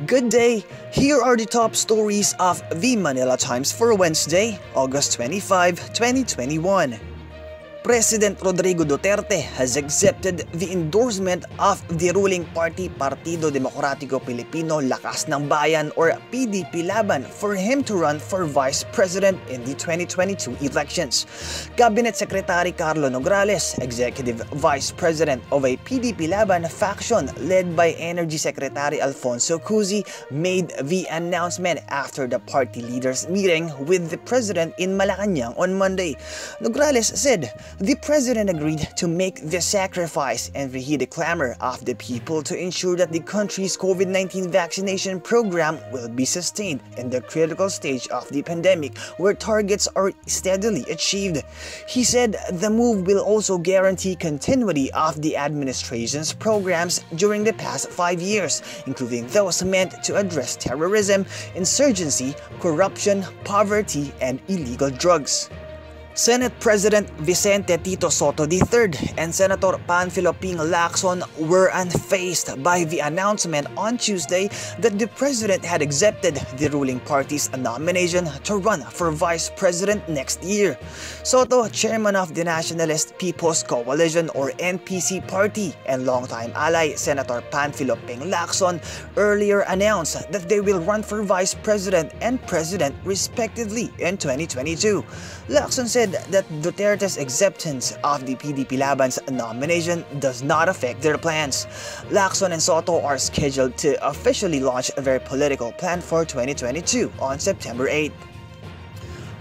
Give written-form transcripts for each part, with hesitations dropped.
Good day! Here are the top stories of the Manila Times for Wednesday, August 25, 2021. President Rodrigo Duterte has accepted the endorsement of the ruling party Partido Demokratiko Pilipino Lakas ng Bayan or PDP Laban for him to run for Vice President in the 2022 elections. Cabinet Secretary Carlo Nograles, Executive Vice President of a PDP Laban faction led by Energy Secretary Alfonso Cusi, made the announcement after the party leaders' meeting with the President in Malacanang on Monday. Nograles said, "The President agreed to make the sacrifice and reheat the clamor of the people to ensure that the country's COVID-19 vaccination program will be sustained in the critical stage of the pandemic where targets are steadily achieved." He said the move will also guarantee continuity of the administration's programs during the past 5 years, including those meant to address terrorism, insurgency, corruption, poverty, and illegal drugs. Senate President Vicente Tito Soto III and Senator Panfilo Ping Lacson were unfazed by the announcement on Tuesday that the President had accepted the ruling party's nomination to run for Vice President next year. Soto, chairman of the Nationalist People's Coalition or NPC party, and longtime ally Senator Panfilo Ping Lacson earlier announced that they will run for Vice President and President respectively in 2022. Lacson said that Duterte's acceptance of the PDP Laban's nomination does not affect their plans. Lacson and Soto are scheduled to officially launch their political plan for 2022 on September 8.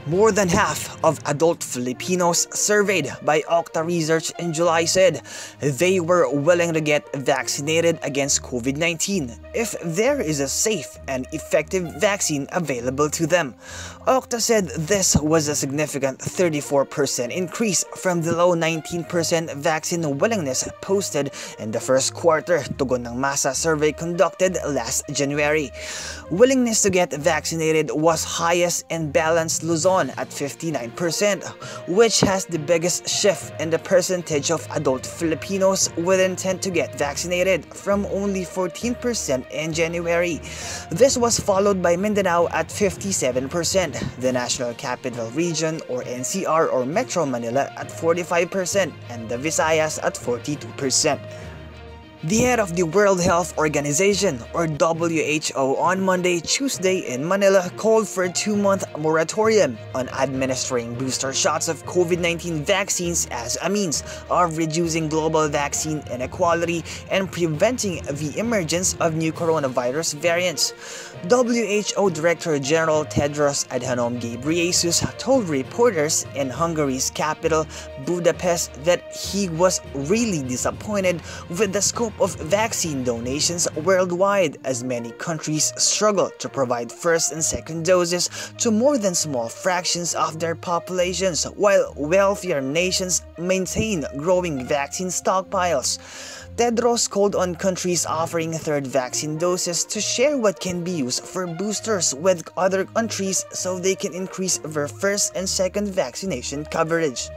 More than half of adult Filipinos surveyed by Okta Research in July said they were willing to get vaccinated against COVID-19 if there is a safe and effective vaccine available to them. Okta said this was a significant 34% increase from the low 19% vaccine willingness posted in the first quarter tugon ng masa survey conducted last January. Willingness to get vaccinated was highest in balanced Luzon at 59%, which has the biggest shift in the percentage of adult Filipinos with intent to get vaccinated from only 14% in January. This was followed by Mindanao at 57%, the National Capital Region or NCR or Metro Manila at 45%, and the Visayas at 42%. The head of the World Health Organization or WHO on Monday, Tuesday in Manila called for a 2-month moratorium on administering booster shots of COVID-19 vaccines as a means of reducing global vaccine inequality and preventing the emergence of new coronavirus variants. WHO Director General Tedros Adhanom Ghebreyesus told reporters in Hungary's capital, Budapest, that he was really disappointed with the scope of vaccine donations worldwide as many countries struggle to provide first and second doses to more than small fractions of their populations, while wealthier nations maintain growing vaccine stockpiles. Tedros called on countries offering third vaccine doses to share what can be used for boosters with other countries so they can increase their first and second vaccination coverage.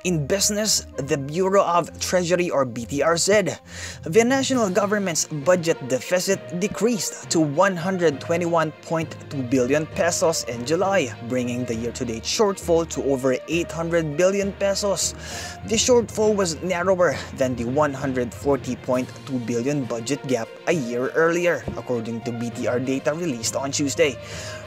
In business, the Bureau of Treasury or BTR said the national government's budget deficit decreased to 121.2 billion pesos in July, bringing the year-to-date shortfall to over 800 billion pesos. The shortfall was narrower than the 140.2 billion budget gap a year earlier, according to BTR data released on Tuesday.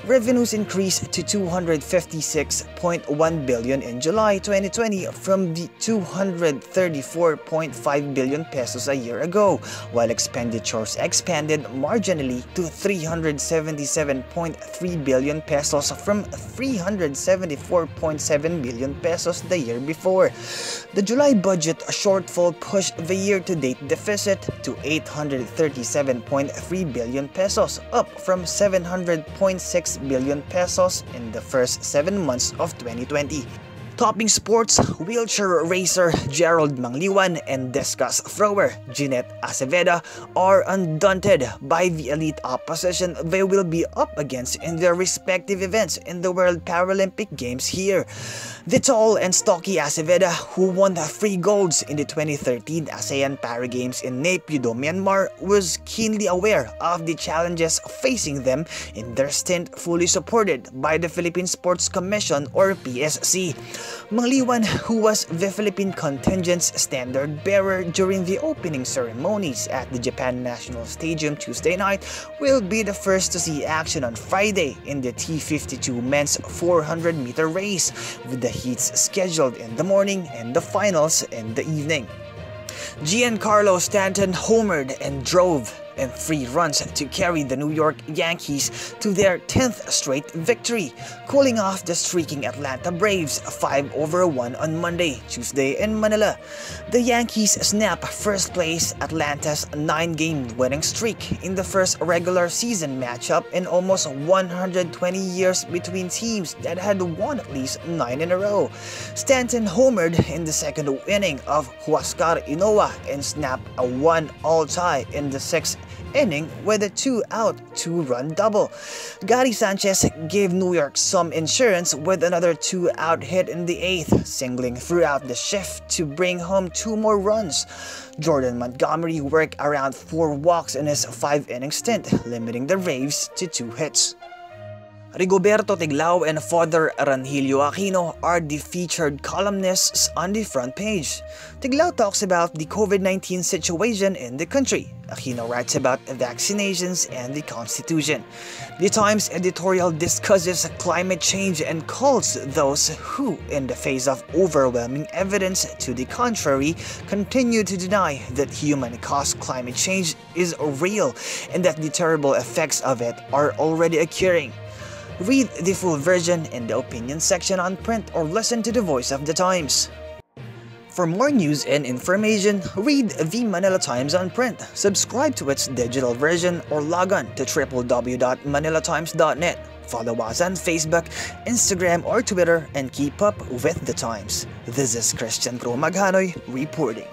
Revenues increased to 256.1 billion in July 2020 from the 234.5 billion pesos a year ago, while expenditures expanded marginally to 377.3 billion pesos from 374.7 billion pesos the year before. The July budget shortfall pushed the year-to-date deficit to 837.3 billion pesos, up from 700.6 billion pesos in the first 7 months of 2020. Topping sports, wheelchair racer Gerald Mangliwan and discus thrower Jeanette Aceveda are undaunted by the elite opposition they will be up against in their respective events in the World Paralympic Games here. The tall and stocky Aceveda, who won 3 golds in the 2013 ASEAN Para Games in Naypyidaw, Myanmar, was keenly aware of the challenges facing them in their stint, fully supported by the Philippine Sports Commission or PSC. Mangliwan, who was the Philippine contingent's standard bearer during the opening ceremonies at the Japan National Stadium Tuesday night, will be the first to see action on Friday in the T52 men's 400-meter race, with the heats scheduled in the morning and the finals in the evening. Giancarlo Stanton homered and drove in 3 runs to carry the New York Yankees to their 10th straight victory, cooling off the streaking Atlanta Braves 5-1 on Monday, Tuesday in Manila. The Yankees snap first place Atlanta's 9-game winning streak in the first regular season matchup in almost 120 years between teams that had won at least 9 in a row. Stanton homered in the second inning of Huascar Inoue and snapped a 1-all tie in the 6th inning with a 2-out, 2-run double. Gary Sanchez gave New York some insurance with another 2-out hit in the 8th, singling throughout the shift to bring home 2 more runs. Jordan Montgomery worked around 4 walks in his 5-inning stint, limiting the Braves to 2 hits. Rigoberto Tiglao and Father Ranhilio Aquino are the featured columnists on the front page. Tiglao talks about the COVID-19 situation in the country. Aquino writes about vaccinations and the Constitution. The Times editorial discusses climate change and calls those who, in the face of overwhelming evidence to the contrary, continue to deny that human-caused climate change is real and that the terrible effects of it are already occurring. Read the full version in the opinion section on print or listen to the Voice of the Times. For more news and information, read the Manila Times on print, subscribe to its digital version, or log on to www.manilatimes.net. Follow us on Facebook, Instagram, or Twitter and keep up with the Times. This is Christian Cromaganoy reporting.